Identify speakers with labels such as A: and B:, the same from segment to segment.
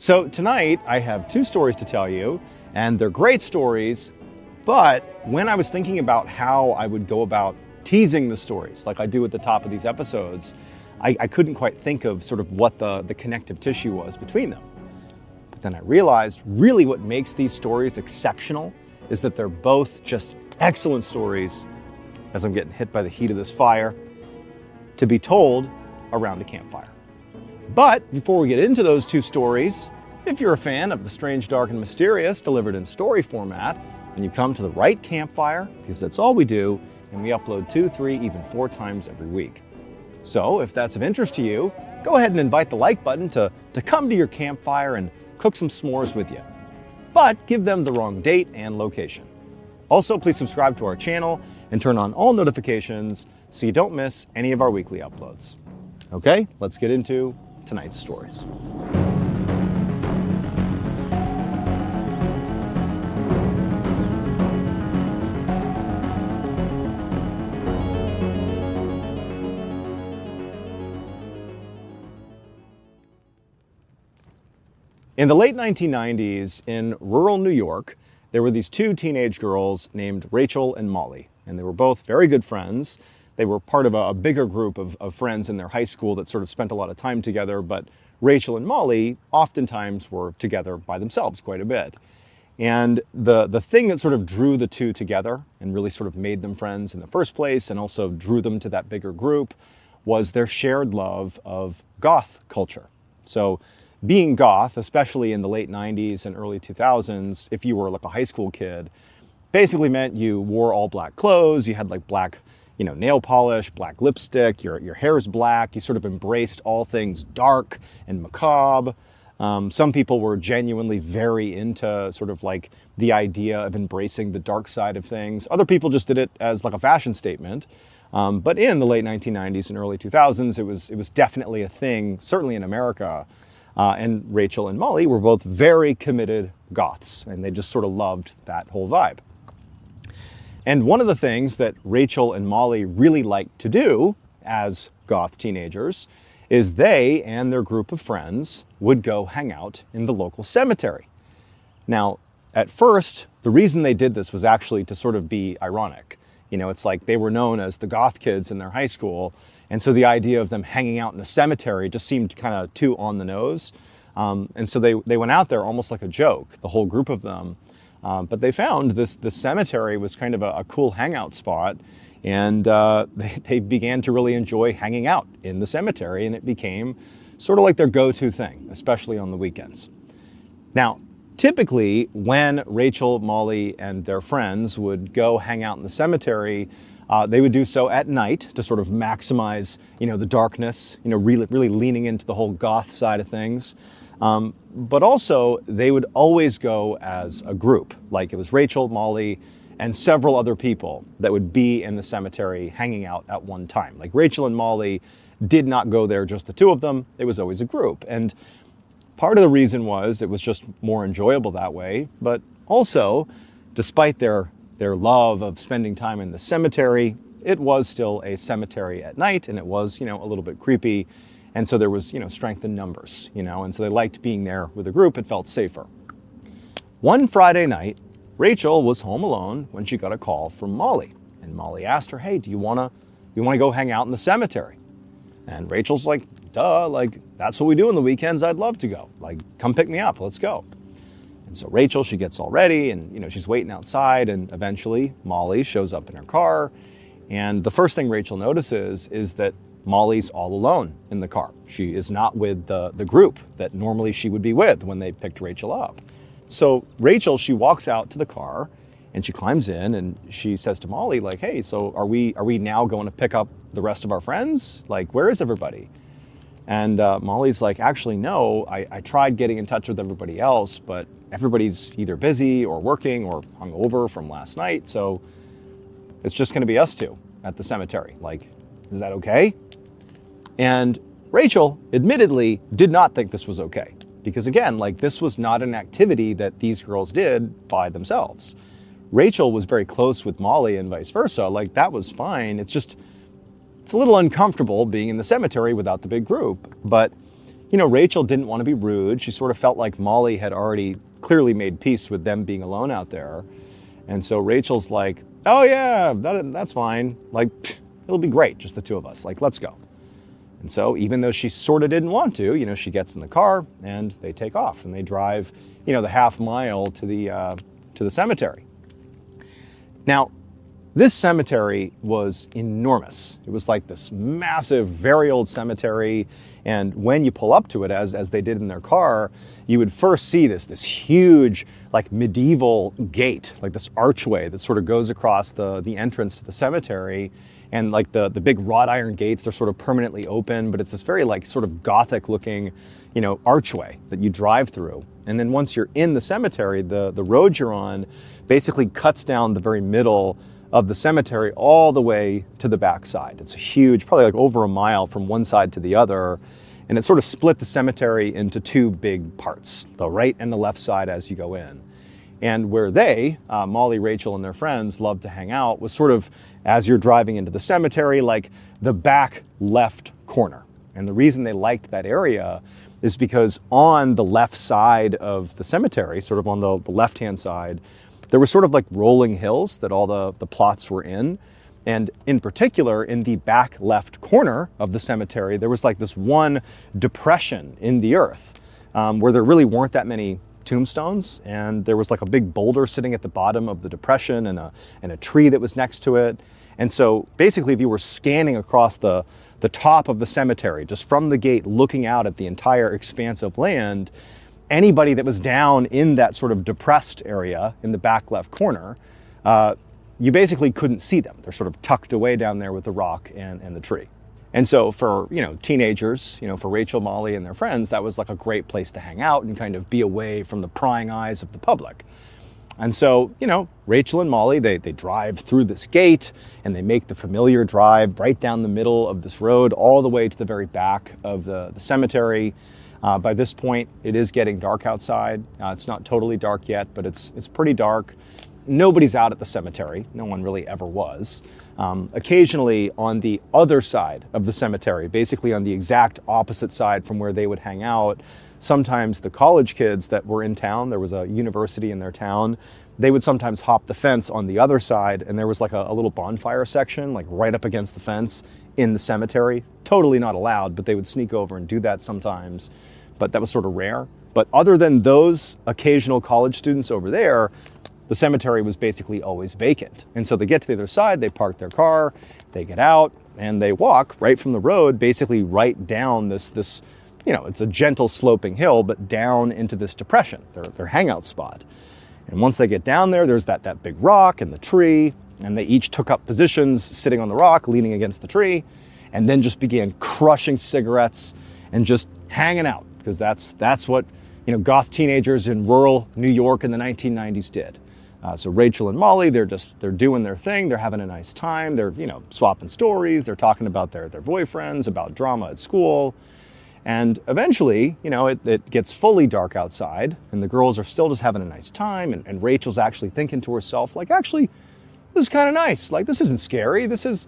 A: So tonight I have two stories to tell you, and they're great stories, but when I was thinking about how I would go about teasing the stories like I do at the top of these episodes, I couldn't quite think of sort of what the connective tissue was between them. But then I realized really what makes these stories exceptional is that they're both just excellent stories, as I'm getting hit by the heat of this fire, to be told around a campfire. But before we get into those two stories, if you're a fan of the strange, dark, and mysterious delivered in story format, then you've come to the right campfire, because that's all we do, and we upload 2, 3, even 4 times every week. So if that's of interest to you, go ahead and invite the like button to come to your campfire and cook some s'mores with you. But give them the wrong date and location. Also, please subscribe to our channel and turn on all notifications so you don't miss any of our weekly uploads. Okay, let's get into tonight's stories. In the late 1990s, in rural New York, there were these two teenage girls named Rachel and Molly, and they were both very good friends. They were part of a bigger group of friends in their high school that sort of spent a lot of time together, but Rachel and Molly oftentimes were together by themselves quite a bit. And the thing that sort of drew the two together and really sort of made them friends in the first place and also drew them to that bigger group was their shared love of goth culture. So being goth, especially in the late 90s and early 2000s, if you were like a high school kid, basically meant you wore all black clothes, you had like black nail polish, black lipstick, your hair's black, you sort of embraced all things dark and macabre. Some people were genuinely very into sort of like the idea of embracing the dark side of things. Other people just did it as like a fashion statement. But in the late 1990s and early 2000s, it was definitely a thing, certainly in America. And Rachel and Molly were both very committed goths, and they just sort of loved that whole vibe. And one of the things that Rachel and Molly really liked to do as goth teenagers is they and their group of friends would go hang out in the local cemetery. Now, at first, the reason they did this was actually to sort of be ironic. It's like they were known as the goth kids in their high school, and so the idea of them hanging out in a cemetery just seemed kind of too on the nose. And so they went out there almost like a joke, the whole group of them. But they found this cemetery was kind of a cool hangout spot, and they began to really enjoy hanging out in the cemetery, and it became sort of like their go-to thing, especially on the weekends. Now, typically when Rachel, Molly, and their friends would go hang out in the cemetery, they would do so at night to sort of maximize, the darkness, really leaning into the whole goth side of things. But also, they would always go as a group, like it was Rachel, Molly, and several other people that would be in the cemetery hanging out at one time. Like Rachel and Molly did not go there just the two of them, it was always a group. And part of the reason was it was just more enjoyable that way, but also, despite their love of spending time in the cemetery, it was still a cemetery at night, and it was, a little bit creepy. And so there was, strength in numbers, and so they liked being there with a group. It felt safer. One Friday night, Rachel was home alone when she got a call from Molly. And Molly asked her, hey, do you want to go hang out in the cemetery? And Rachel's like, duh, like, that's what we do on the weekends. I'd love to go. Like, come pick me up. Let's go. And so Rachel, she gets all ready and, she's waiting outside. And eventually Molly shows up in her car. And the first thing Rachel notices is that Molly's all alone in the car. She is not with the group that normally she would be with when they picked Rachel up. So Rachel, she walks out to the car and she climbs in and she says to Molly, like, hey, so are we now going to pick up the rest of our friends? Like, where is everybody? And Molly's like, actually, no, I tried getting in touch with everybody else, but everybody's either busy or working or hungover from last night. So it's just going to be us two at the cemetery. Like, is that okay? And Rachel admittedly did not think this was okay. Because again, like, this was not an activity that these girls did by themselves. Rachel was very close with Molly and vice versa. Like, that was fine. It's a little uncomfortable being in the cemetery without the big group. But, Rachel didn't want to be rude. She sort of felt like Molly had already clearly made peace with them being alone out there. And so Rachel's like, oh yeah, that's fine. Like, it'll be great, just the two of us. Like, let's go. And so even though she sort of didn't want to, she gets in the car and they take off and they drive, the half mile to the cemetery. Now, this cemetery was enormous. It was like this massive, very old cemetery. And when you pull up to it, as they did in their car, you would first see this huge, like medieval gate, like this archway that sort of goes across the entrance to the cemetery. And like the big wrought iron gates, they're sort of permanently open, but it's this very like sort of Gothic looking, archway that you drive through. And then once you're in the cemetery, the road you're on basically cuts down the very middle of the cemetery all the way to the backside. It's huge, probably like over a mile from one side to the other. And it sort of split the cemetery into two big parts, the right and the left side as you go in. And where they, Molly, Rachel, and their friends loved to hang out was sort of, as you're driving into the cemetery, like the back left corner. And the reason they liked that area is because on the left side of the cemetery, sort of on the left-hand side, there were sort of like rolling hills that all the plots were in. And in particular, in the back left corner of the cemetery, there was like this one depression in the earth where there really weren't that many tombstones. And there was like a big boulder sitting at the bottom of the depression and a tree that was next to it. And so basically, if you were scanning across the top of the cemetery, just from the gate, looking out at the entire expanse of land, anybody that was down in that sort of depressed area in the back left corner, you basically couldn't see them. They're sort of tucked away down there with the rock and the tree. And so for, teenagers, for Rachel, Molly, and their friends, that was like a great place to hang out and kind of be away from the prying eyes of the public. And so, Rachel and Molly, they drive through this gate and they make the familiar drive right down the middle of this road all the way to the very back of the cemetery. By this point, it is getting dark outside. It's not totally dark yet, but it's pretty dark. Nobody's out at the cemetery. No one really ever was. Occasionally on the other side of the cemetery, basically on the exact opposite side from where they would hang out, sometimes the college kids that were in town, there was a university in their town, they would sometimes hop the fence on the other side, and there was like a little bonfire section, like right up against the fence in the cemetery. Totally not allowed, but they would sneak over and do that sometimes. But that was sort of rare. But other than those occasional college students over there, the cemetery was basically always vacant. And so they get to the other side, they park their car, they get out, and they walk right from the road, basically right down this it's a gentle sloping hill, but down into this depression, their hangout spot. And once they get down there, there's that big rock and the tree, and they each took up positions sitting on the rock, leaning against the tree, and then just began crushing cigarettes and just hanging out, because that's what goth teenagers in rural New York in the 1990s did. So Rachel and Molly, they're doing their thing. They're having a nice time. They're swapping stories. They're talking about their boyfriends, about drama at school. And eventually, it gets fully dark outside, and the girls are still just having a nice time. And Rachel's actually thinking to herself, like, actually, this is kind of nice. Like, this isn't scary. This is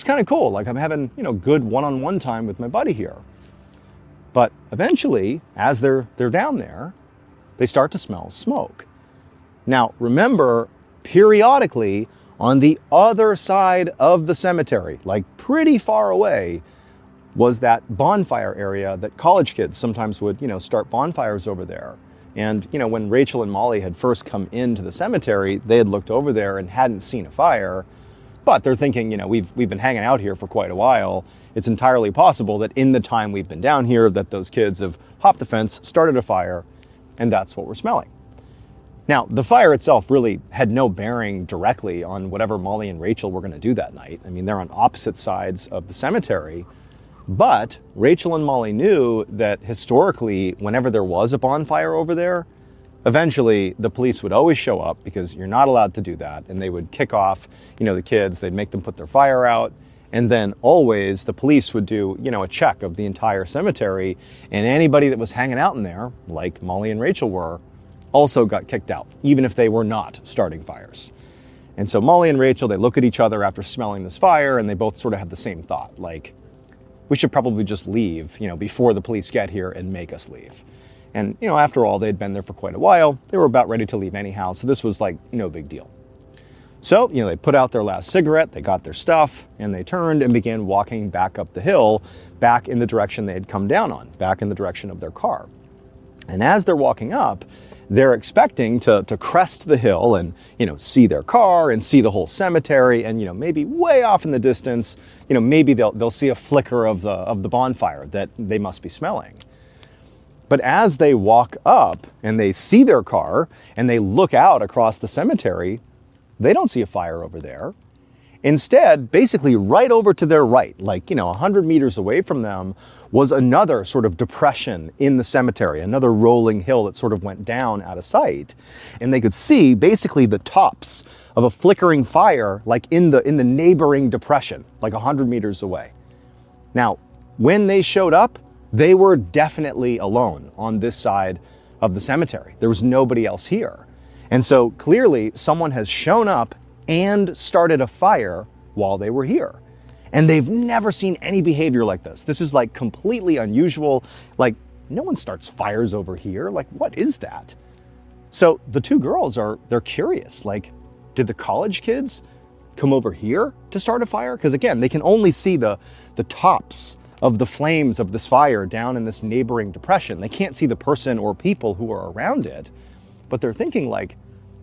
A: kind of cool. Like, I'm having, good one-on-one time with my buddy here. But eventually, as they're down there, they start to smell smoke. Now, remember, periodically, on the other side of the cemetery, like pretty far away, was that bonfire area that college kids sometimes would, start bonfires over there. And, when Rachel and Molly had first come into the cemetery, they had looked over there and hadn't seen a fire. But they're thinking, we've been hanging out here for quite a while. It's entirely possible that in the time we've been down here, that those kids have hopped the fence, started a fire, and that's what we're smelling. Now, the fire itself really had no bearing directly on whatever Molly and Rachel were going to do that night. I mean, they're on opposite sides of the cemetery. But Rachel and Molly knew that historically, whenever there was a bonfire over there, eventually the police would always show up, because you're not allowed to do that. And they would kick off, the kids, they'd make them put their fire out. And then always the police would do, a check of the entire cemetery. And anybody that was hanging out in there, like Molly and Rachel were, also got kicked out, even if they were not starting fires. And so Molly and Rachel, they look at each other after smelling this fire, and they both sort of have the same thought, like, we should probably just leave, before the police get here and make us leave. And, after all, they'd been there for quite a while. They were about ready to leave anyhow, so this was like no big deal. So, they put out their last cigarette, they got their stuff, and they turned and began walking back up the hill, back in the direction they had come down on, back in the direction of their car. And as they're walking up, they're expecting to crest the hill and, see their car and see the whole cemetery and, maybe way off in the distance, maybe they'll see a flicker of the bonfire that they must be smelling. But as they walk up and they see their car and they look out across the cemetery, they don't see a fire over there. Instead, basically right over to their right, 100 meters away from them, was another sort of depression in the cemetery, another rolling hill that sort of went down out of sight. And they could see basically the tops of a flickering fire in the neighboring depression, 100 meters away. Now, when they showed up, they were definitely alone on this side of the cemetery. There was nobody else here. And so clearly someone has shown up and started a fire while they were here. And they've never seen any behavior like this. This is completely unusual. No one starts fires over here. What is that? So the two girls they're curious. Did the college kids come over here to start a fire? Because again, they can only see the tops of the flames of this fire down in this neighboring depression. They can't see the person or people who are around it. But they're thinking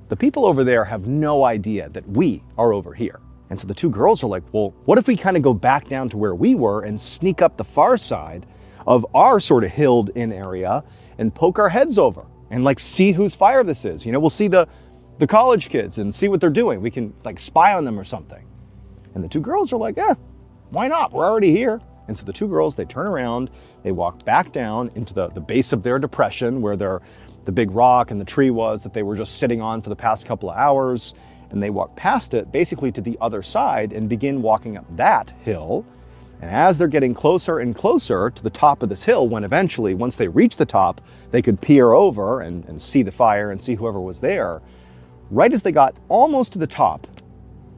A: the people over there have no idea that we are over here. And so the two girls are like, well, what if we kind of go back down to where we were and sneak up the far side of our sort of hilled in area and poke our heads over and see whose fire this is. We'll see the college kids and see what they're doing. We can spy on them or something. And the two girls are like, yeah, why not? We're already here. And so the two girls, they turn around, they walk back down into the base of their depression where the big rock and the tree was that they were just sitting on for the past couple of hours. And they walk past it basically to the other side and begin walking up that hill. And as they're getting closer and closer to the top of this hill, when eventually, once they reach the top, they could peer over and see the fire and see whoever was there. Right as they got almost to the top,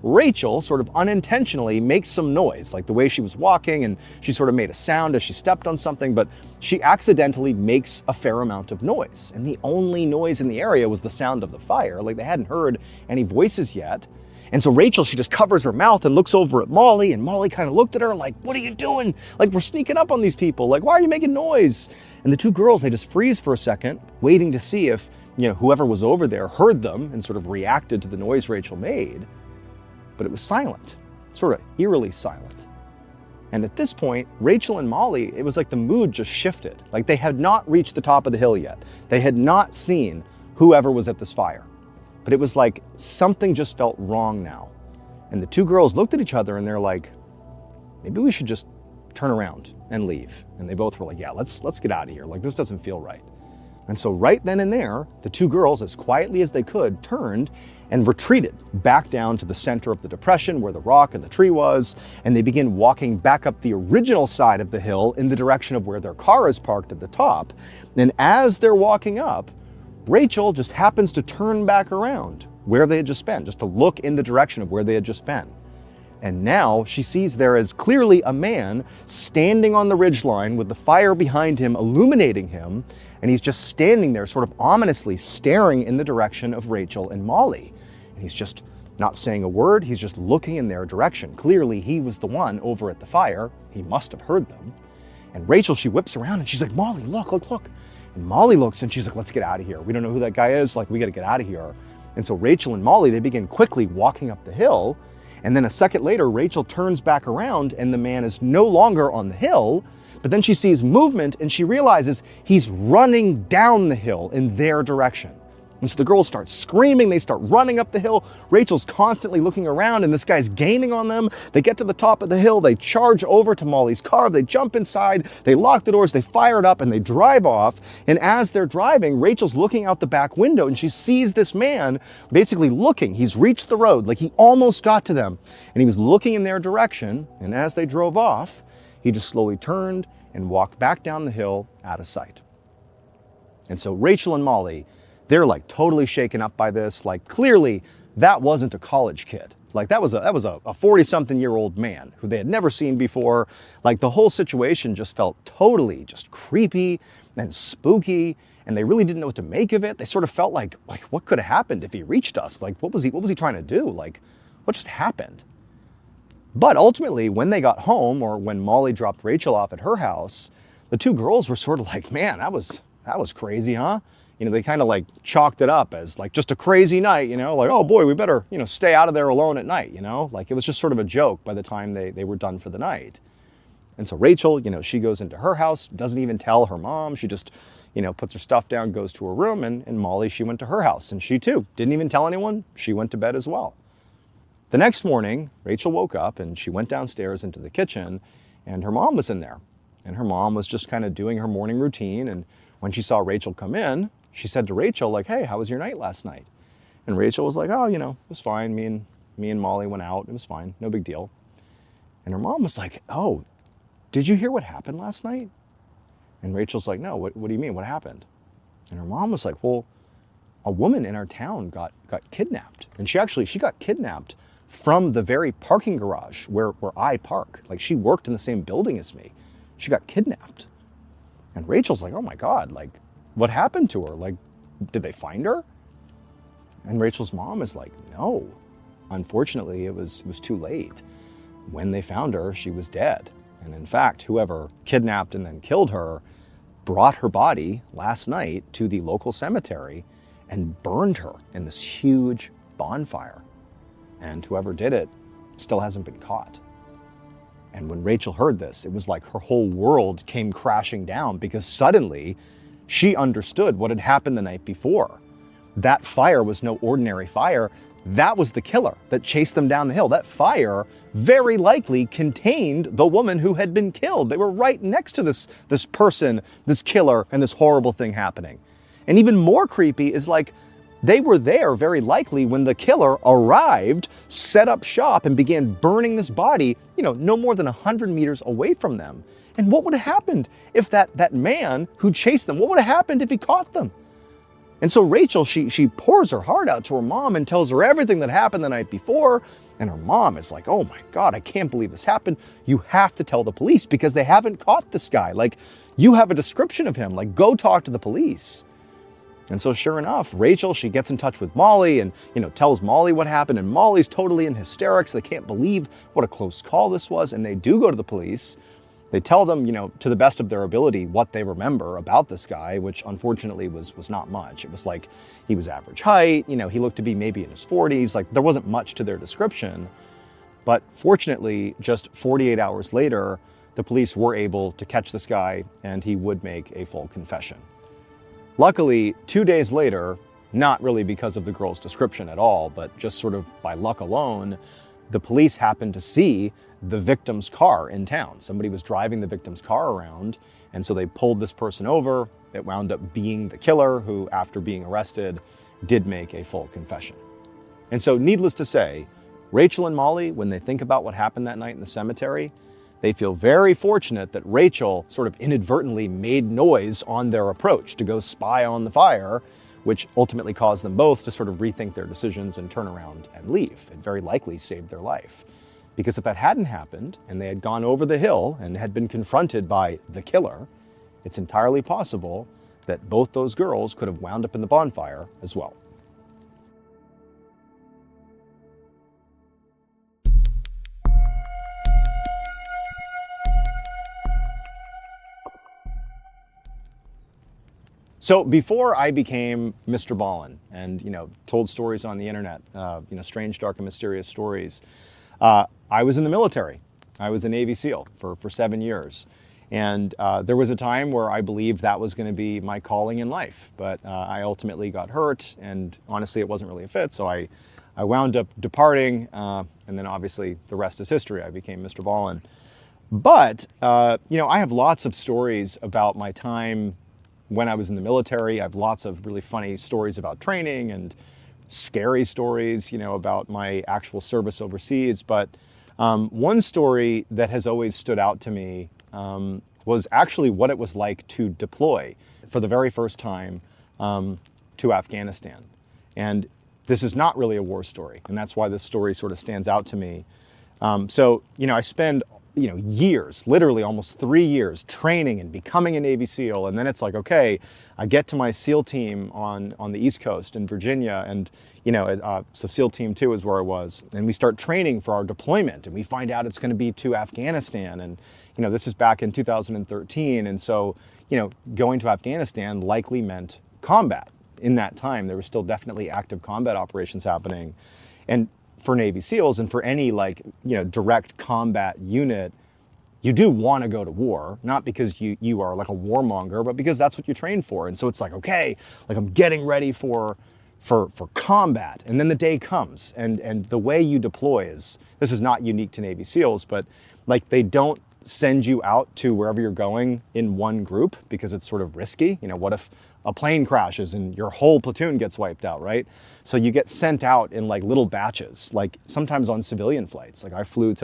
A: Rachel sort of unintentionally makes some noise, the way she was walking, and she sort of made a sound as she stepped on something, but she accidentally makes a fair amount of noise. And the only noise in the area was the sound of the fire. They hadn't heard any voices yet. And so Rachel, she just covers her mouth and looks over at Molly, and Molly kind of looked at her what are you doing? We're sneaking up on these people. Why are you making noise? And the two girls, they just freeze for a second, waiting to see if, whoever was over there heard them and sort of reacted to the noise Rachel made. But it was silent, sort of eerily silent. And at this point, Rachel and Molly, it was the mood just shifted. They had not reached the top of the hill yet. They had not seen whoever was at this fire. But it was something just felt wrong now. And the two girls looked at each other and they're like, maybe we should just turn around and leave. And they both were like, yeah, let's get out of here. This doesn't feel right. And so right then and there, the two girls, as quietly as they could, turned and retreated back down to the center of the depression where the rock and the tree was, and they begin walking back up the original side of the hill in the direction of where their car is parked at the top. And as they're walking up, Rachel just happens to turn back around where they had just been, just to look in the direction of where they had just been. And now she sees there is clearly a man standing on the ridgeline with the fire behind him, illuminating him, and he's just standing there sort of ominously staring in the direction of Rachel and Molly. And he's just not saying a word, he's just looking in their direction. Clearly he was the one over at the fire, he must have heard them. And Rachel, she whips around and she's like, Molly, look. And Molly looks and she's like, let's get out of here. We don't know who that guy is, we gotta get out of here. And so Rachel and Molly, they begin quickly walking up the hill. And then a second later, Rachel turns back around and the man is no longer on the hill, but then she sees movement and she realizes he's running down the hill in their direction. And so the girls start screaming, they start running up the hill. Rachel's constantly looking around and this guy's gaining on them. They get to the top of the hill, they charge over to Molly's car, they jump inside, they lock the doors, they fire it up and they drive off. And as they're driving, Rachel's looking out the back window and she sees this man basically looking. He's reached the road, he almost got to them. And he was looking in their direction. And as they drove off, he just slowly turned and walked back down the hill out of sight. And so Rachel and Molly, they're totally shaken up by this. Clearly that wasn't a college kid. Like that was a 40-something-year-old man who they had never seen before. Like the whole situation just felt totally just creepy and spooky, and they really didn't know what to make of it. They sort of felt like what could have happened if he reached us? Like what was he trying to do? Like what just happened? But ultimately, when they got home, or when Molly dropped Rachel off at her house, the two girls were sort of like, man, that was crazy, huh? They kind of like chalked it up as like just a crazy night, like, oh boy, we better, stay out of there alone at night, like it was just sort of a joke by the time they were done for the night. And so Rachel, she goes into her house, doesn't even tell her mom. She just, puts her stuff down, goes to her room, and Molly, she went to her house, and she too didn't even tell anyone. She went to bed as well. The next morning, Rachel woke up and she went downstairs into the kitchen, and her mom was in there. And her mom was just kind of doing her morning routine. And when she saw Rachel come in, she said to Rachel, like, hey, how was your night last night? And Rachel was like, oh, it was fine. Me and Molly went out. It was fine. No big deal. And her mom was like, oh, did you hear what happened last night? And Rachel's like, no, what do you mean? What happened? And her mom was like, well, a woman in our town got kidnapped. And she got kidnapped from the very parking garage where I park. Like she worked in the same building as me. She got kidnapped. And Rachel's like, oh my God, like what happened to her? Like, did they find her? And Rachel's mom is like, no, unfortunately it was too late. When they found her, she was dead. And in fact, whoever kidnapped and then killed her brought her body last night to the local cemetery and burned her in this huge bonfire. And whoever did it still hasn't been caught. And when Rachel heard this, it was like her whole world came crashing down, because suddenly she understood what had happened the night before. That fire was no ordinary fire. That was the killer that chased them down the hill. That fire very likely contained the woman who had been killed. They were right next to this person, this killer, and this horrible thing happening. And even more creepy is like, they were there very likely when the killer arrived, set up shop, and began burning this body, no more than 100 meters away from them. And what would have happened if that man who chased them, what would have happened if he caught them? And so Rachel, she pours her heart out to her mom and tells her everything that happened the night before. And her mom is like, oh my God, I can't believe this happened. You have to tell the police because they haven't caught this guy. Like, you have a description of him. Like, go talk to the police. And so sure enough, Rachel, she gets in touch with Molly and, tells Molly what happened. And Molly's totally in hysterics. They can't believe what a close call this was. And they do go to the police. They tell them, to the best of their ability, what they remember about this guy, which unfortunately was not much. It was like he was average height. He looked to be maybe in his 40s. Like there wasn't much to their description. But fortunately, just 48 hours later, the police were able to catch this guy and he would make a full confession. Luckily, 2 days later, not really because of the girl's description at all, but just sort of by luck alone, the police happened to see the victim's car in town. Somebody was driving the victim's car around, and so they pulled this person over. It wound up being the killer who, after being arrested, did make a full confession. And so needless to say, Rachel and Molly, when they think about what happened that night in the cemetery, they feel very fortunate that Rachel sort of inadvertently made noise on their approach to go spy on the fire, which ultimately caused them both to sort of rethink their decisions and turn around and leave. It very likely saved their life. Because if that hadn't happened and they had gone over the hill and had been confronted by the killer, it's entirely possible that both those girls could have wound up in the bonfire as well. So before I became Mr. Ballin and, told stories on the internet, strange, dark, and mysterious stories, I was in the military. I was a Navy SEAL for 7 years. And there was a time where I believed that was going to be my calling in life. But I ultimately got hurt, and honestly, it wasn't really a fit. So I wound up departing, and then obviously the rest is history. I became Mr. Ballin. But, I have lots of stories about my time when I was in the military. I have lots of really funny stories about training and scary stories, about my actual service overseas. But one story that has always stood out to me was actually what it was like to deploy for the very first time to Afghanistan. And this is not really a war story. And that's why this story sort of stands out to me. So, I spend, years, literally almost 3 years training and becoming a Navy SEAL. And then it's like, okay, I get to my SEAL team on the East Coast in Virginia. And, so SEAL Team 2 is where I was. And we start training for our deployment. And we find out it's going to be to Afghanistan. And, this is back in 2013. And so, going to Afghanistan likely meant combat. In that time, there was still definitely active combat operations happening. And for Navy SEALs and for any direct combat unit, you do want to go to war, not because you are like a warmonger, but because that's what you train for. And so it's like, okay, like I'm getting ready for combat. And then the day comes, and the way you deploy is, this is not unique to Navy SEALs, but like they don't send you out to wherever you're going in one group because it's sort of risky. What if a plane crashes and your whole platoon gets wiped out, right? So you get sent out in like little batches, like sometimes on civilian flights. Like I flew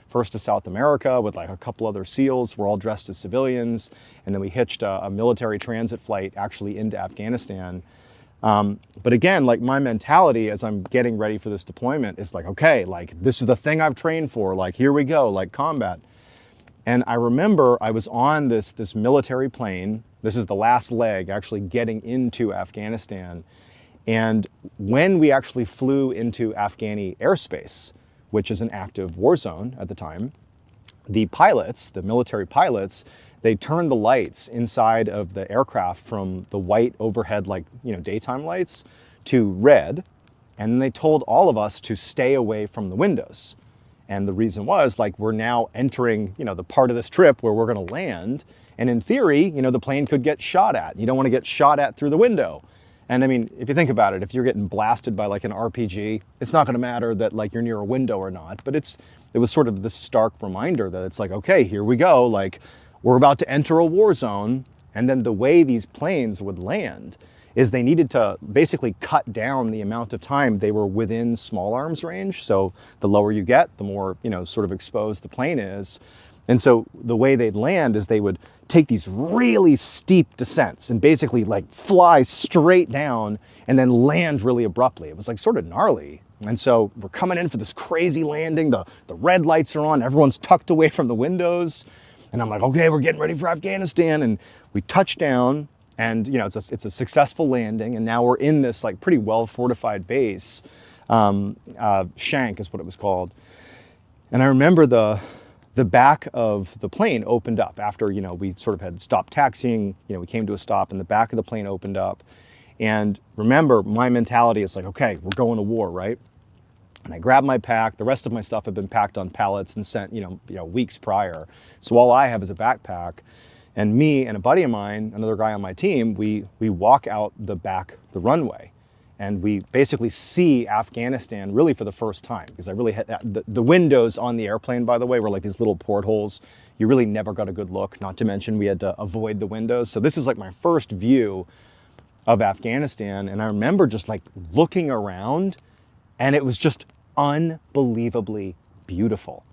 A: first to South America with like a couple other SEALs. We're all dressed as civilians. And then we hitched a military transit flight actually into Afghanistan. But again, like my mentality as I'm getting ready for this deployment is like, okay, like this is the thing I've trained for. Like, here we go, like combat. And I remember I was on this military plane. This is the last leg actually getting into Afghanistan. And when we actually flew into Afghani airspace, which is an active war zone at the time, the pilots, the military pilots, they turned the lights inside of the aircraft from the white overhead, daytime lights to red. And then they told all of us to stay away from the windows. And the reason was, like, we're now entering, the part of this trip where we're going to land. And in theory, the plane could get shot at. You don't want to get shot at through the window. And I mean, if you think about it, if you're getting blasted by like an RPG, it's not going to matter that like you're near a window or not. But it was sort of this stark reminder that it's like, okay, here we go. Like, we're about to enter a war zone. And then the way these planes would land is they needed to basically cut down the amount of time they were within small arms range. So the lower you get, the more, sort of exposed the plane is. And so the way they'd land is they would take these really steep descents and basically like fly straight down and then land really abruptly. It was like sort of gnarly. And so we're coming in for this crazy landing. The red lights are on. Everyone's tucked away from the windows. And I'm like, okay, we're getting ready for Afghanistan. And we touch down. And it's a successful landing, and now we're in this like pretty well fortified base. Shank is what it was called. And I remember the back of the plane opened up after we sort of had stopped taxiing. We came to a stop, and the back of the plane opened up. And remember, my mentality is like, okay, we're going to war, right? And I grabbed my pack. The rest of my stuff had been packed on pallets and sent weeks prior. So all I have is a backpack. And me and a buddy of mine, another guy on my team, we walk out the runway, and we basically see Afghanistan really for the first time, because I really had the windows on the airplane, by the way, were like these little portholes. You really never got a good look, not to mention we had to avoid the windows. So this is like my first view of Afghanistan. And I remember just like looking around, and it was just unbelievably beautiful.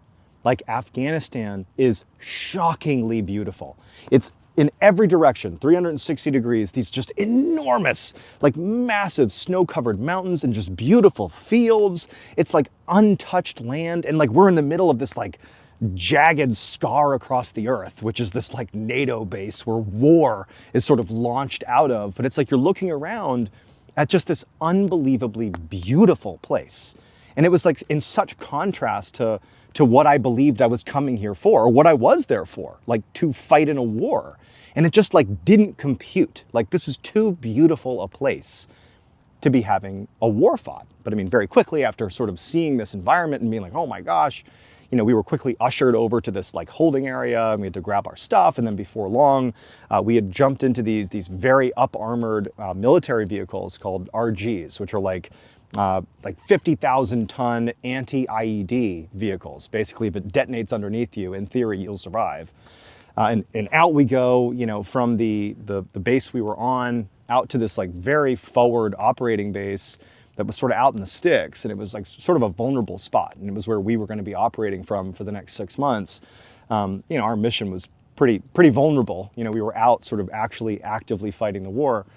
A: Like, Afghanistan is shockingly beautiful. It's in every direction, 360 degrees, these just enormous, like massive snow-covered mountains and just beautiful fields. It's like untouched land. And like we're in the middle of this like jagged scar across the earth, which is this like NATO base where war is sort of launched out of. But it's like you're looking around at just this unbelievably beautiful place. And it was like in such contrast to what I believed I was coming here for, or what I was there for, like to fight in a war. And it just like didn't compute. Like, this is too beautiful a place to be having a war fought. But I mean, very quickly after sort of seeing this environment and being like, oh my gosh, we were quickly ushered over to this like holding area, and we had to grab our stuff. And then before long, we had jumped into these very up-armored military vehicles called RGs, which are like 50,000 ton anti-IED vehicles. Basically, if it detonates underneath you, in theory, you'll survive. And out we go, from the base we were on out to this like very forward operating base that was sort of out in the sticks. And it was like sort of a vulnerable spot. And it was where we were going to be operating from for the next 6 months. Our mission was pretty vulnerable. We were out sort of actually actively fighting the war.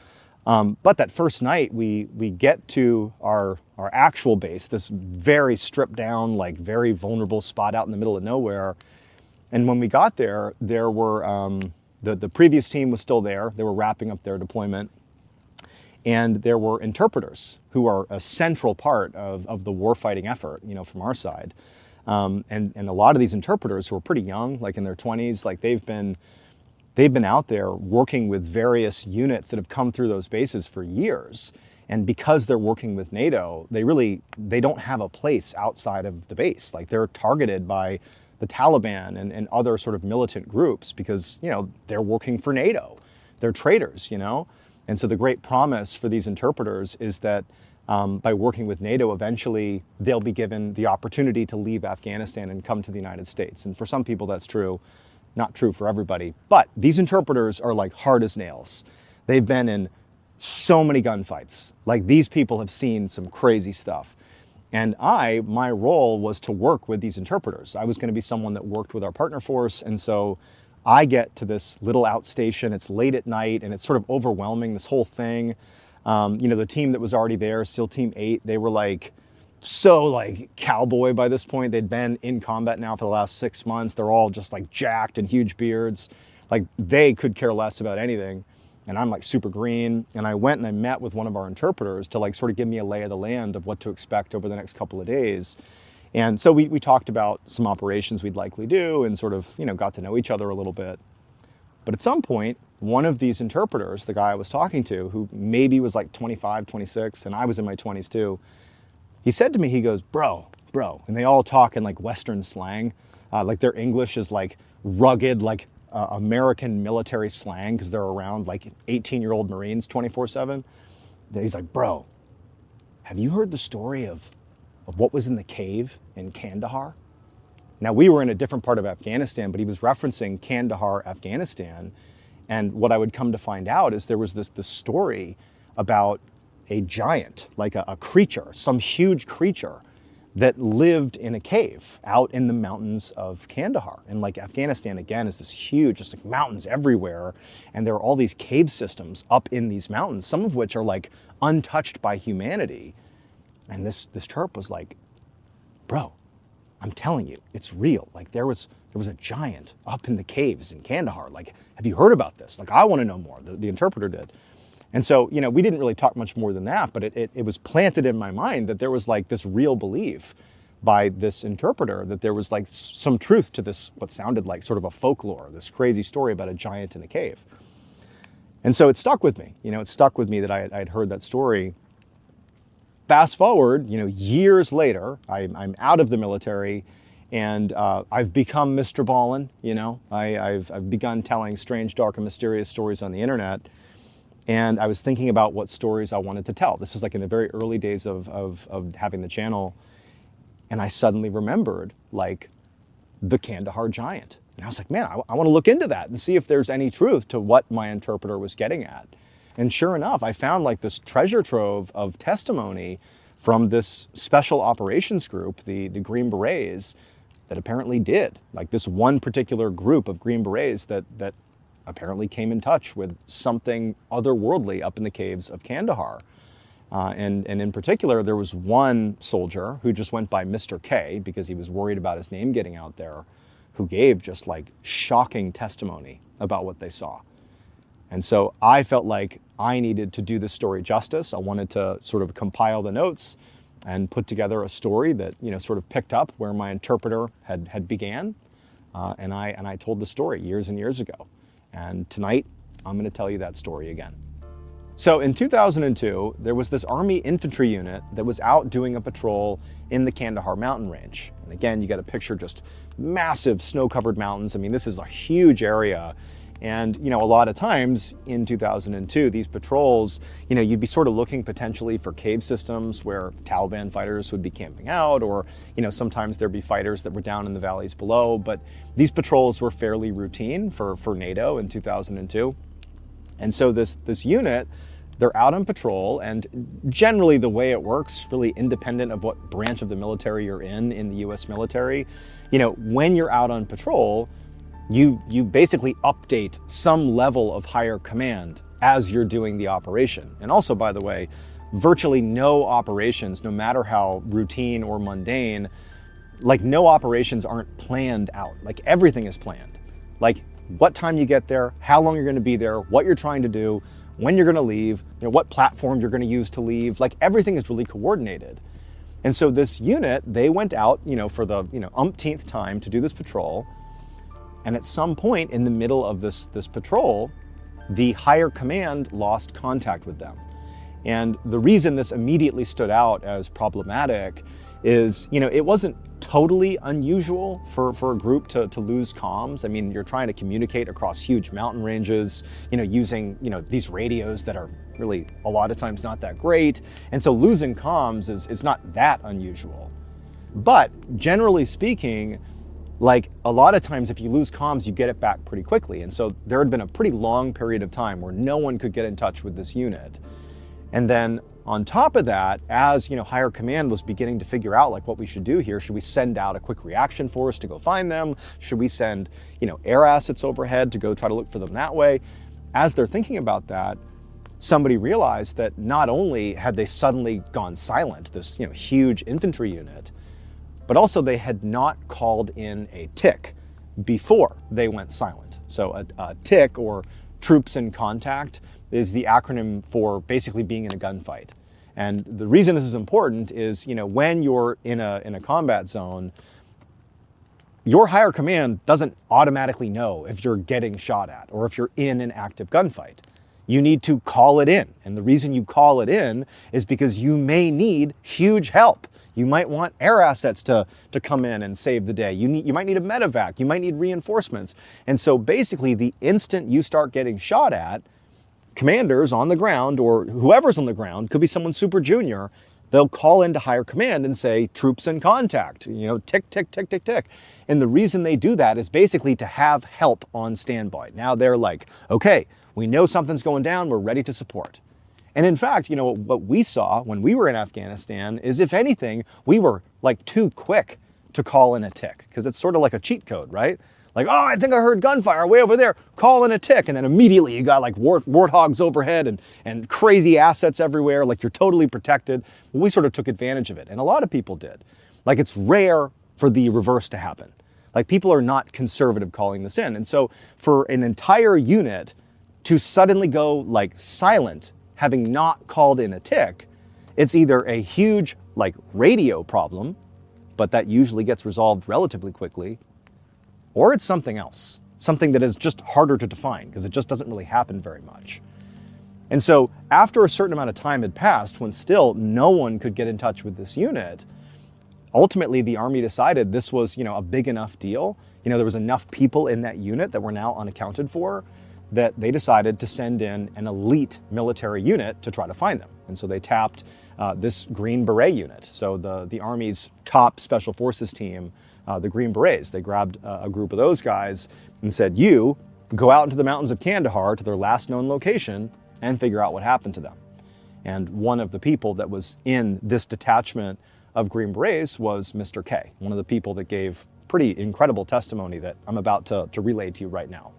A: But that first night, we get to our actual base, this very stripped down, like very vulnerable spot out in the middle of nowhere. And when we got there, there were the previous team was still there. They were wrapping up their deployment, and there were interpreters who are a central part of the warfighting effort, from our side. And a lot of these interpreters who are pretty young, like in their 20s, like they've been out there working with various units that have come through those bases for years. And because they're working with NATO, they don't have a place outside of the base. Like they're targeted by the Taliban and other sort of militant groups because, they're working for NATO. They're traitors, And so the great promise for these interpreters is that by working with NATO, eventually they'll be given the opportunity to leave Afghanistan and come to the United States. And for some people that's true. Not true for everybody, but these interpreters are like hard as nails. They've been in so many gunfights. Like these people have seen some crazy stuff. And my role was to work with these interpreters. I was going to be someone that worked with our partner force. And so I get to this little outstation. It's late at night and it's sort of overwhelming, this whole thing. The team that was already there, SEAL Team 8, they were like cowboy by this point. They'd been in combat now for the last 6 months. They're all just like jacked and huge beards. Like they could care less about anything. And I'm like super green. And I went and I met with one of our interpreters to like sort of give me a lay of the land of what to expect over the next couple of days. And so we talked about some operations we'd likely do and sort of, got to know each other a little bit. But at some point, one of these interpreters, the guy I was talking to, who maybe was like 25, 26, and I was in my 20s too, he said to me, he goes, bro, and they all talk in like Western slang. Like their English is like rugged, like American military slang because they're around like 18-year-old Marines 24/7. He's like, bro, have you heard the story of what was in the cave in Kandahar? Now we were in a different part of Afghanistan, but he was referencing Kandahar, Afghanistan. And what I would come to find out is there was this story about a giant, like a creature, some huge creature that lived in a cave out in the mountains of Kandahar. And like Afghanistan, again, is this huge, just like mountains everywhere. And there are all these cave systems up in these mountains, some of which are like untouched by humanity. And this Terp was like, bro, I'm telling you, it's real. Like there was a giant up in the caves in Kandahar. Like, have you heard about this? Like, I want to know more. The interpreter did. And so, we didn't really talk much more than that, but it was planted in my mind that there was like this real belief by this interpreter that there was like some truth to this, what sounded like sort of a folklore, this crazy story about a giant in a cave. And so it stuck with me. It stuck with me that I'd heard that story. Fast forward, years later, I'm out of the military and I've become Mr. Ballin. I've begun telling strange, dark, and mysterious stories on the internet. And I was thinking about what stories I wanted to tell. This was like in the very early days of having the channel. And I suddenly remembered like the Kandahar giant. And I was like, man, I want to look into that and see if there's any truth to what my interpreter was getting at. And sure enough, I found like this treasure trove of testimony from this special operations group, the Green Berets, that apparently did. Like this one particular group of Green Berets that apparently came in touch with something otherworldly up in the caves of Kandahar. And in particular, there was one soldier who just went by Mr. K because he was worried about his name getting out there, who gave just like shocking testimony about what they saw. And so I felt like I needed to do this story justice. I wanted to sort of compile the notes and put together a story that, sort of picked up where my interpreter had began. And I told the story years and years ago. And tonight, I'm going to tell you that story again. So in 2002, there was this Army infantry unit that was out doing a patrol in the Kandahar mountain range. And again, you got to picture just massive snow-covered mountains. I mean, this is a huge area. And, a lot of times in 2002, these patrols, you'd be sort of looking potentially for cave systems where Taliban fighters would be camping out, or, sometimes there'd be fighters that were down in the valleys below. But these patrols were fairly routine for NATO in 2002. And so this unit, they're out on patrol, and generally the way it works, really independent of what branch of the military you're in the US military, when you're out on patrol, you basically update some level of higher command as you're doing the operation. And also, by the way, virtually no operations, no matter how routine or mundane, like no operations aren't planned out. Like everything is planned. Like what time you get there, how long you're going to be there, what you're trying to do, when you're going to leave, what platform you're going to use to leave. Like everything is really coordinated. And so this unit, they went out, for the, umpteenth time to do this patrol. And at some point in the middle of this patrol, the higher command lost contact with them. And the reason this immediately stood out as problematic is, it wasn't totally unusual for a group to lose comms. I mean, you're trying to communicate across huge mountain ranges, using, these radios that are really a lot of times not that great. And so losing comms is not that unusual. But generally speaking, like a lot of times if you lose comms, you get it back pretty quickly. And so there had been a pretty long period of time where no one could get in touch with this unit. And then on top of that, as higher command was beginning to figure out like what we should do here, should we send out a quick reaction force to go find them? Should we send, air assets overhead to go try to look for them that way? As they're thinking about that, somebody realized that not only had they suddenly gone silent, this huge infantry unit, but also they had not called in a TIC before they went silent. So a TIC, or troops in contact, is the acronym for basically being in a gunfight. And the reason this is important is, when you're in a combat zone, your higher command doesn't automatically know if you're getting shot at or if you're in an active gunfight. You need to call it in. And the reason you call it in is because you may need huge help. You might want air assets to come in and save the day. You might need a medevac. You might need reinforcements. And so basically the instant you start getting shot at, commanders on the ground, or whoever's on the ground, could be someone super junior, they'll call into higher command and say, troops in contact, tick, tick, tick, tick, tick. And the reason they do that is basically to have help on standby. Now they're like, okay, we know something's going down, we're ready to support. And in fact, what we saw when we were in Afghanistan is, if anything, we were like too quick to call in a tick, because it's sort of like a cheat code, right? Like, oh, I think I heard gunfire way over there, call in a tick. And then immediately you got like warthogs overhead and crazy assets everywhere, like you're totally protected. We sort of took advantage of it. And a lot of people did. Like, it's rare for the reverse to happen. Like, people are not conservative calling this in. And so for an entire unit to suddenly go like silent, having not called in a tick, it's either a huge like radio problem, but that usually gets resolved relatively quickly, or it's something else, something that is just harder to define because it just doesn't really happen very much. And so after a certain amount of time had passed, when still no one could get in touch with this unit, ultimately the Army decided this was, a big enough deal. There was enough people in that unit that were now unaccounted for, that they decided to send in an elite military unit to try to find them. And so they tapped this Green Beret unit. So the Army's top special forces team, the Green Berets, they grabbed a group of those guys and said, you go out into the mountains of Kandahar to their last known location and figure out what happened to them. And one of the people that was in this detachment of Green Berets was Mr. K, one of the people that gave pretty incredible testimony that I'm about to relay to you right now.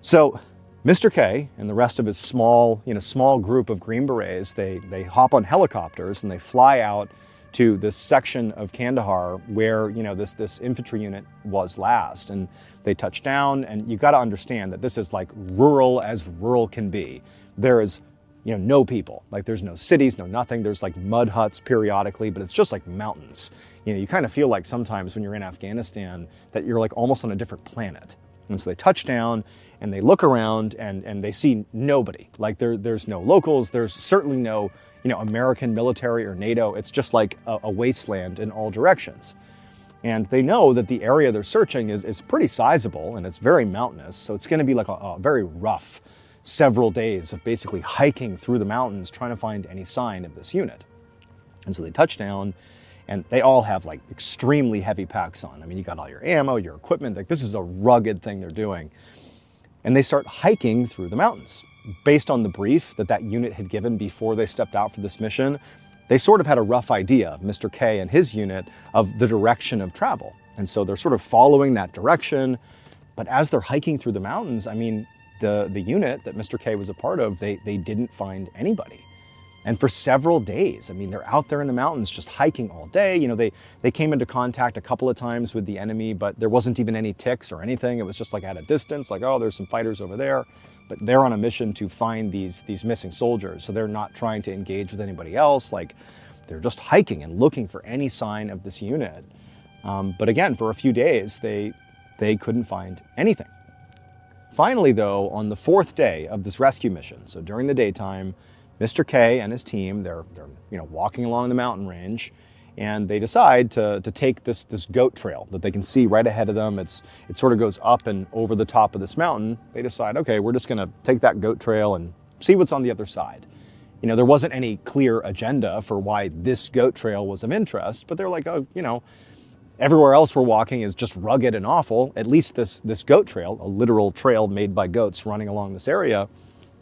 A: So Mr. K and the rest of his small group of Green Berets, they hop on helicopters and they fly out to this section of Kandahar where, this infantry unit was last. And they touch down, and you got to understand that this is like rural as rural can be. There is, no people. Like, there's no cities, no nothing. There's like mud huts periodically, but it's just like mountains. You kind of feel like sometimes when you're in Afghanistan that you're like almost on a different planet. And so they touch down and they look around and they see nobody. Like there's no locals. There's certainly no, American military or NATO. It's just like a wasteland in all directions. And they know that the area they're searching is pretty sizable and it's very mountainous. So it's going to be like a very rough several days of basically hiking through the mountains trying to find any sign of this unit. And so they touch down and they all have like extremely heavy packs on. I mean, you got all your ammo, your equipment, like this is a rugged thing they're doing. And they start hiking through the mountains. Based on the brief that unit had given before they stepped out for this mission, they sort of had a rough idea, Mr. K and his unit, of the direction of travel. And so they're sort of following that direction. But as they're hiking through the mountains, I mean, the unit that Mr. K was a part of, they didn't find anybody. And for several days, I mean, they're out there in the mountains just hiking all day. You know, they came into contact a couple of times with the enemy, but there wasn't even any ticks or anything. It was just like at a distance, like, oh, there's some fighters over there. But they're on a mission to find these missing soldiers. So they're not trying to engage with anybody else. Like, they're just hiking and looking for any sign of this unit. But again, for a few days, they couldn't find anything. Finally, though, on the fourth day of this rescue mission, so during the daytime, Mr. K and his team, they're walking along the mountain range, and they decide to take this goat trail that they can see right ahead of them. It sort of goes up and over the top of this mountain. They decide, okay, we're just going to take that goat trail and see what's on the other side. You know, there wasn't any clear agenda for why this goat trail was of interest, but they're like, oh, you know, everywhere else we're walking is just rugged and awful. At least this goat trail, a literal trail made by goats running along this area,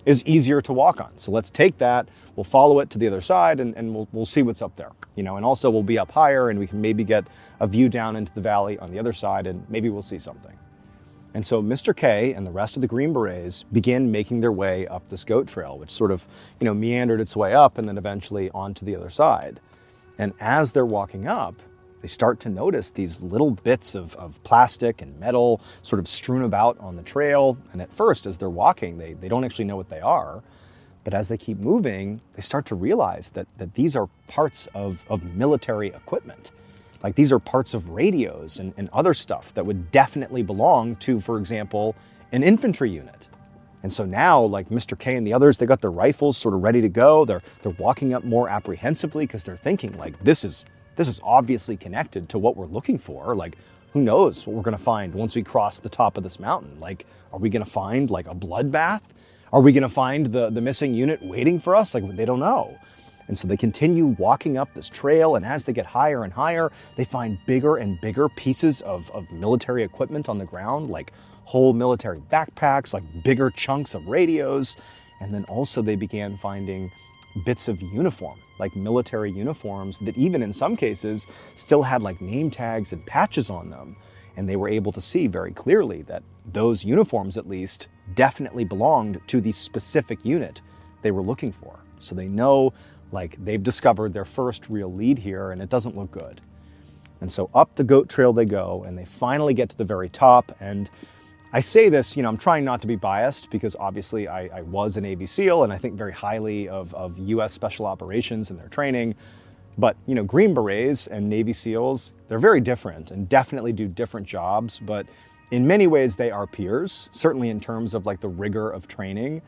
A: is easier to walk on. So let's take that, we'll follow it to the other side, and we'll see what's up there. You know, and also we'll be up higher and we can maybe get a view down into the valley on the other side, and maybe we'll see something. And so Mr. K and the rest of the Green Berets began making their way up this goat trail, which sort of, you know, meandered its way up and then eventually onto the other side. And as they're walking up, they start to notice these little bits of plastic and metal sort of strewn about on the trail. And at first, as they're walking, they don't actually know what they are. But as they keep moving, they start to realize that these are parts of military equipment. Like, these are parts of radios and other stuff that would definitely belong to, for example, an infantry unit. And so now, like, Mr. K and the others, they got their rifles sort of ready to go. They're walking up more apprehensively because they're thinking, like, this is obviously connected to what we're looking for. Like, who knows what we're gonna find once we cross the top of this mountain? Like, are we gonna find like a bloodbath? Are we gonna find the missing unit waiting for us? Like, they don't know. And so they continue walking up this trail, and as they get higher and higher, they find bigger and bigger pieces of military equipment on the ground, like whole military backpacks, like bigger chunks of radios. And then also they began finding bits of uniform, like military uniforms that even in some cases still had like name tags and patches on them. And they were able to see very clearly that those uniforms, at least, definitely belonged to the specific unit they were looking for. So they know, like, they've discovered their first real lead here, and it doesn't look good. And so up the goat trail they go, and they finally get to the very top. And I say this, you know, I'm trying not to be biased because obviously I was a Navy SEAL and I think very highly of US Special Operations and their training. But, you know, Green Berets and Navy SEALs, they're very different and definitely do different jobs. But in many ways, they are peers, certainly in terms of like the rigor of training.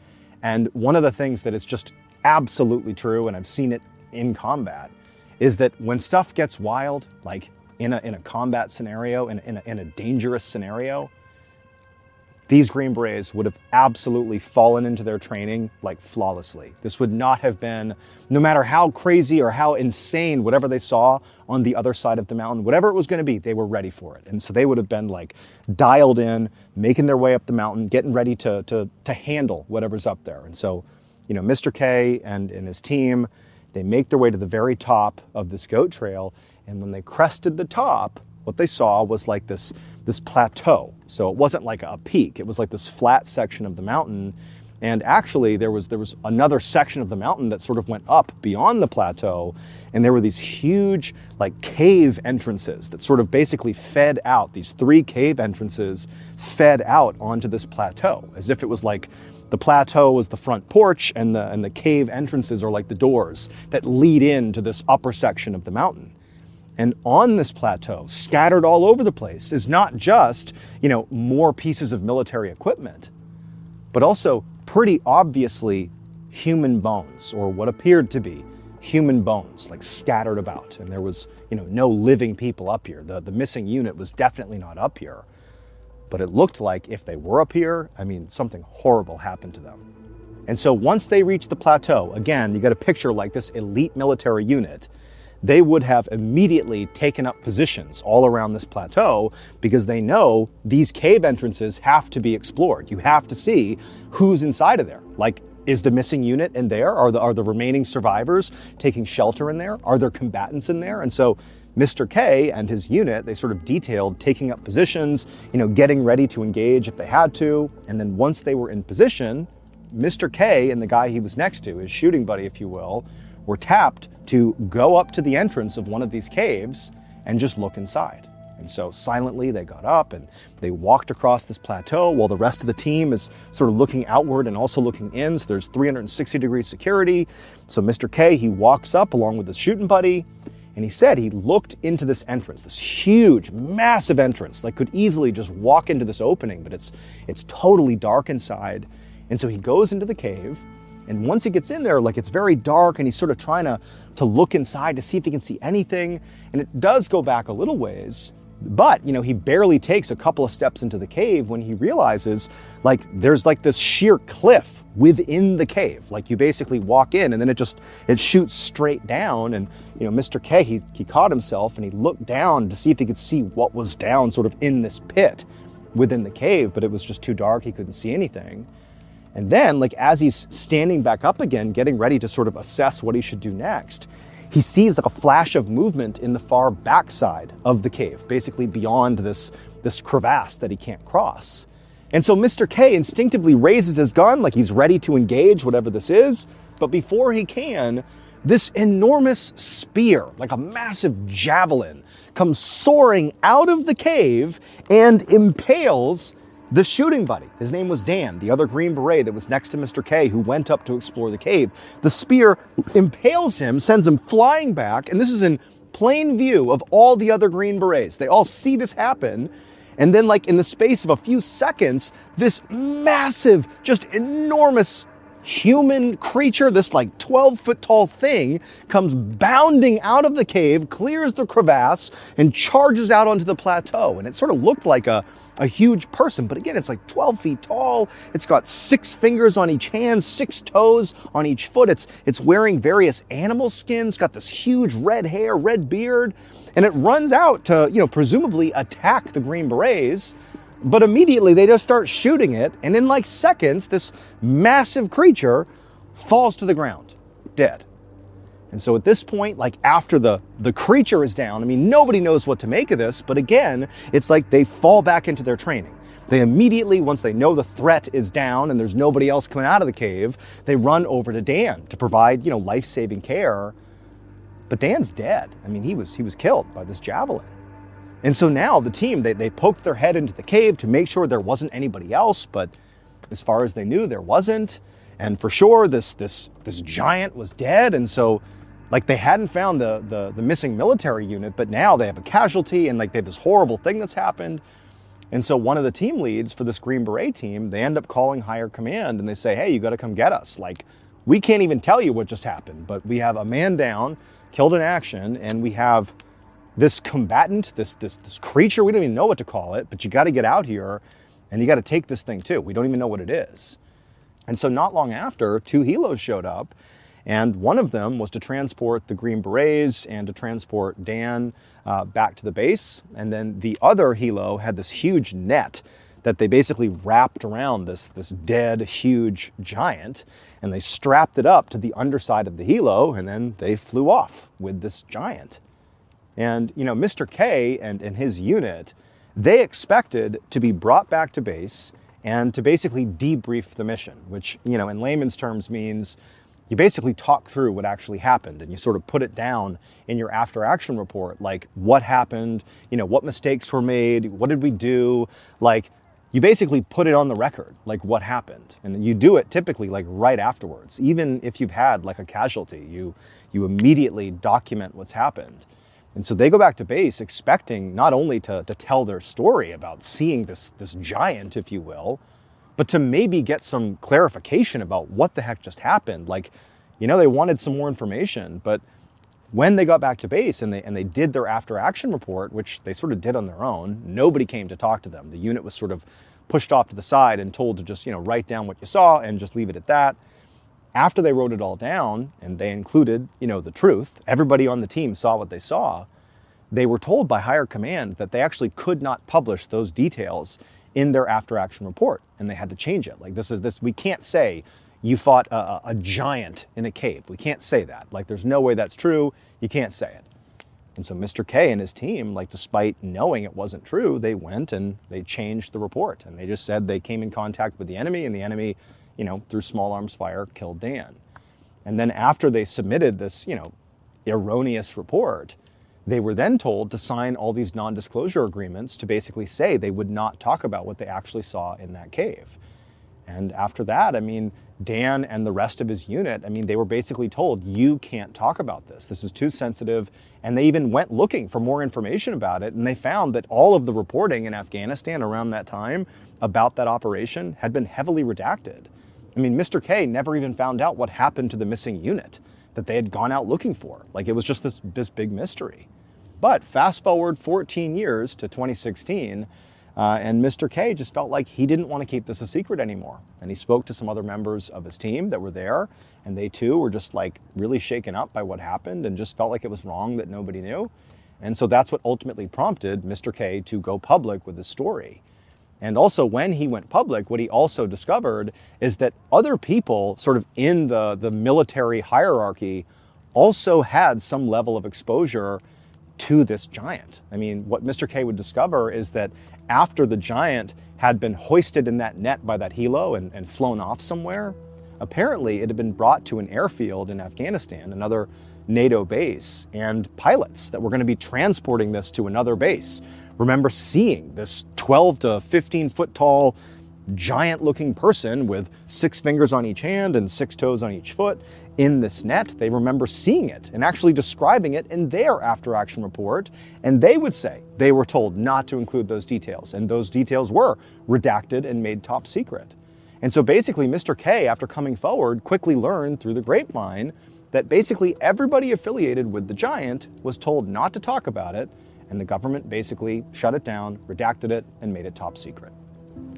A: And one of the things that is just absolutely true, and I've seen it in combat, is that when stuff gets wild, like in a combat scenario, in a dangerous scenario, these Green Berets would have absolutely fallen into their training like flawlessly. This would not have been, no matter how crazy or how insane whatever they saw on the other side of the mountain, whatever it was going to be, they were ready for it. And so they would have been like dialed in, making their way up the mountain, getting ready to handle whatever's up there. And so, you know, Mr. K and his team, they make their way to the very top of this goat trail. And when they crested the top, what they saw was like this plateau. So it wasn't like a peak, it was like this flat section of the mountain. And actually there was another section of the mountain that sort of went up beyond the plateau, and there were these huge like cave entrances that sort of basically fed out. These 3 cave entrances fed out onto this plateau, as if it was like the plateau was the front porch and the cave entrances are like the doors that lead into this upper section of the mountain. And on this plateau, scattered all over the place, is not just, you know, more pieces of military equipment, but also pretty obviously human bones, or what appeared to be human bones, like scattered about. And there was, you know, no living people up here. The missing unit was definitely not up here. But it looked like if they were up here, I mean, something horrible happened to them. And so once they reached the plateau, again, you got a picture like this elite military unit, they would have immediately taken up positions all around this plateau because they know these cave entrances have to be explored. You have to see who's inside of there. Like, is the missing unit in there? Are the remaining survivors taking shelter in there? Are there combatants in there? And so Mr. K and his unit, they sort of detailed taking up positions, getting ready to engage if they had to. And then once they were in position, Mr. K and the guy he was next to, his shooting buddy, if you will, were tapped to go up to the entrance of one of these caves and just look inside. And so silently they got up and they walked across this plateau while the rest of the team is sort of looking outward and also looking in. So there's 360-degree security. So Mr. K, he walks up along with his shooting buddy, and he said he looked into this entrance, this huge, massive entrance, like could easily just walk into this opening, but it's totally dark inside. And so he goes into the cave, and once he gets in there, like it's very dark, and he's sort of trying to look inside to see if he can see anything. And it does go back a little ways, but he barely takes a couple of steps into the cave when he realizes like there's like this sheer cliff within the cave. Like you basically walk in and then it shoots straight down. And Mr. K, he caught himself and he looked down to see if he could see what was down sort of in this pit within the cave, but it was just too dark, he couldn't see anything. And then, like as he's standing back up again, getting ready to sort of assess what he should do next, he sees like a flash of movement in the far backside of the cave, basically beyond this crevasse that he can't cross. And so Mr. K instinctively raises his gun like he's ready to engage whatever this is, but before he can, this enormous spear, like a massive javelin, comes soaring out of the cave and impales the shooting buddy. His name was Dan, the other Green Beret that was next to Mr. K, who went up to explore the cave. The spear impales him, sends him flying back, and this is in plain view of all the other Green Berets. They all see this happen, and then like in the space of a few seconds, this massive, just enormous human creature, this like 12-foot tall thing, comes bounding out of the cave, clears the crevasse, and charges out onto the plateau. And it sort of looked like a huge person, but again, it's like 12 feet tall. It's got 6 fingers on each hand, 6 toes on each foot. It's wearing various animal skins, got this huge red hair, red beard, and it runs out to, presumably attack the Green Berets. But immediately they just start shooting it, and in like seconds, this massive creature falls to the ground, dead. And so at this point, like after the creature is down, nobody knows what to make of this, but again, it's like they fall back into their training. They immediately, once they know the threat is down and there's nobody else coming out of the cave, they run over to Dan to provide, life-saving care. But Dan's dead. He was killed by this javelin. And so now the team, they poked their head into the cave to make sure there wasn't anybody else, but as far as they knew, there wasn't. And for sure, this giant was dead, and so like they hadn't found the missing military unit, but now they have a casualty and like they have this horrible thing that's happened. And so one of the team leads for this Green Beret team, they end up calling higher command and they say, hey, you got to come get us. Like we can't even tell you what just happened, but we have a man down, killed in action, and we have this combatant, this creature, we don't even know what to call it, but you got to get out here and you got to take this thing too. We don't even know what it is. And so not long after, 2 helos showed up. And one of them was to transport the Green Berets and to transport Dan back to the base. And then the other helo had this huge net that they basically wrapped around this dead, huge giant. And they strapped it up to the underside of the helo, and then they flew off with this giant. And, Mr. K and his unit, they expected to be brought back to base and to basically debrief the mission, which, in layman's terms means you basically talk through what actually happened and you sort of put it down in your after action report, like what happened, what mistakes were made, what did we do, like you basically put it on the record, like what happened. And you do it typically like right afterwards. Even if you've had like a casualty, you immediately document what's happened. And so they go back to base expecting not only to tell their story about seeing this giant, if you will, but to maybe get some clarification about what the heck just happened. Like, they wanted some more information, but when they got back to base and they did their after action report, which they sort of did on their own, nobody came to talk to them. The unit was sort of pushed off to the side and told to just, write down what you saw and just leave it at that. After they wrote it all down and they included, the truth, everybody on the team saw what they saw, they were told by higher command that they actually could not publish those details in their after action report, and they had to change it. Like we can't say you fought a giant in a cave. We can't say that. Like there's no way that's true. You can't say it. And so Mr. K and his team, like despite knowing it wasn't true, they went and they changed the report. And they just said they came in contact with the enemy, and the enemy, through small arms fire, killed Dan. And then after they submitted this, erroneous report, they were then told to sign all these non-disclosure agreements to basically say they would not talk about what they actually saw in that cave. And after that, Dan and the rest of his unit, they were basically told, you can't talk about this. This is too sensitive. And they even went looking for more information about it. And they found that all of the reporting in Afghanistan around that time about that operation had been heavily redacted. Mr. K never even found out what happened to the missing unit that they had gone out looking for. Like, it was just this big mystery. But fast forward 14 years to 2016, and Mr. K just felt like he didn't want to keep this a secret anymore. And he spoke to some other members of his team that were there, and they too were just like really shaken up by what happened and just felt like it was wrong that nobody knew. And so that's what ultimately prompted Mr. K to go public with his story. And also when he went public, what he also discovered is that other people sort of in the military hierarchy also had some level of exposure to this giant. What Mr. K would discover is that after the giant had been hoisted in that net by that helo and flown off somewhere, apparently it had been brought to an airfield in Afghanistan, another NATO base, and pilots that were going to be transporting this to another base remember seeing this 12 to 15 foot tall giant looking person with 6 fingers on each hand and 6 toes on each foot in this net. They remember seeing it and actually describing it in their after action report. And they would say they were told not to include those details. And those details were redacted and made top secret. And so basically Mr. K, after coming forward, quickly learned through the grapevine that basically everybody affiliated with the giant was told not to talk about it. And the government basically shut it down, redacted it, and made it top secret.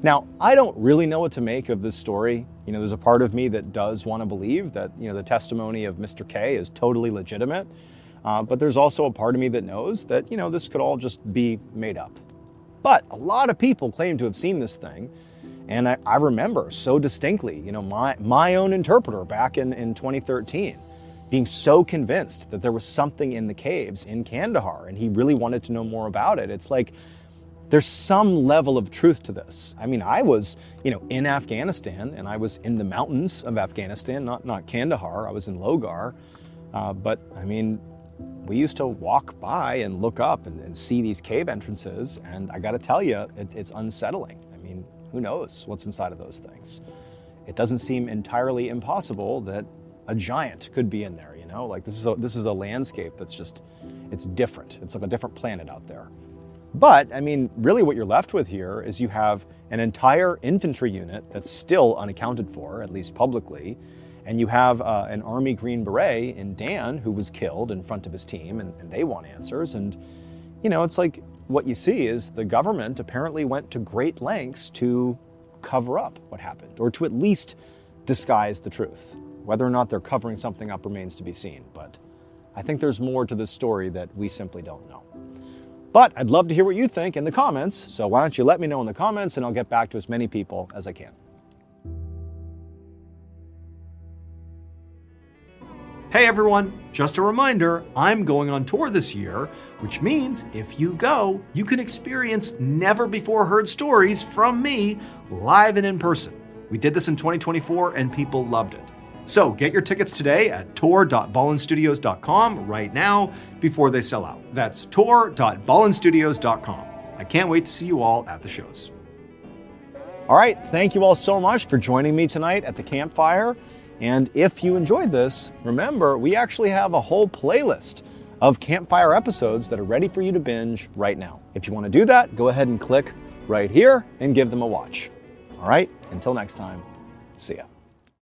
A: Now, I don't really know what to make of this story. There's a part of me that does want to believe that, the testimony of Mr. K is totally legitimate. But there's also a part of me that knows that, this could all just be made up. But a lot of people claim to have seen this thing. And I remember so distinctly, my own interpreter back in 2013 being so convinced that there was something in the caves in Kandahar, and he really wanted to know more about it. It's like, there's some level of truth to this. I was, in Afghanistan, and I was in the mountains of Afghanistan, not Kandahar. I was in Logar. But we used to walk by and look up and see these cave entrances, and I gotta tell you, it's unsettling. Who knows what's inside of those things? It doesn't seem entirely impossible that a giant could be in there, Like this is a landscape that's just, it's different. It's like a different planet out there. But, really what you're left with here is you have an entire infantry unit that's still unaccounted for, at least publicly, and you have an Army Green Beret in Dan who was killed in front of his team, and they want answers. And, it's like what you see is the government apparently went to great lengths to cover up what happened, or to at least disguise the truth. Whether or not they're covering something up remains to be seen, but I think there's more to this story that we simply don't know. But I'd love to hear what you think in the comments, so why don't you let me know in the comments and I'll get back to as many people as I can. Hey everyone, just a reminder, I'm going on tour this year, which means if you go, you can experience never before heard stories from me live and in person. We did this in 2024 and people loved it. So get your tickets today at tour.ballinstudios.com right now before they sell out. That's tour.ballinstudios.com. I can't wait to see you all at the shows. All right, thank you all so much for joining me tonight at the campfire. And if you enjoyed this, remember, we actually have a whole playlist of campfire episodes that are ready for you to binge right now. If you want to do that, go ahead and click right here and give them a watch. All right, until next time, see ya.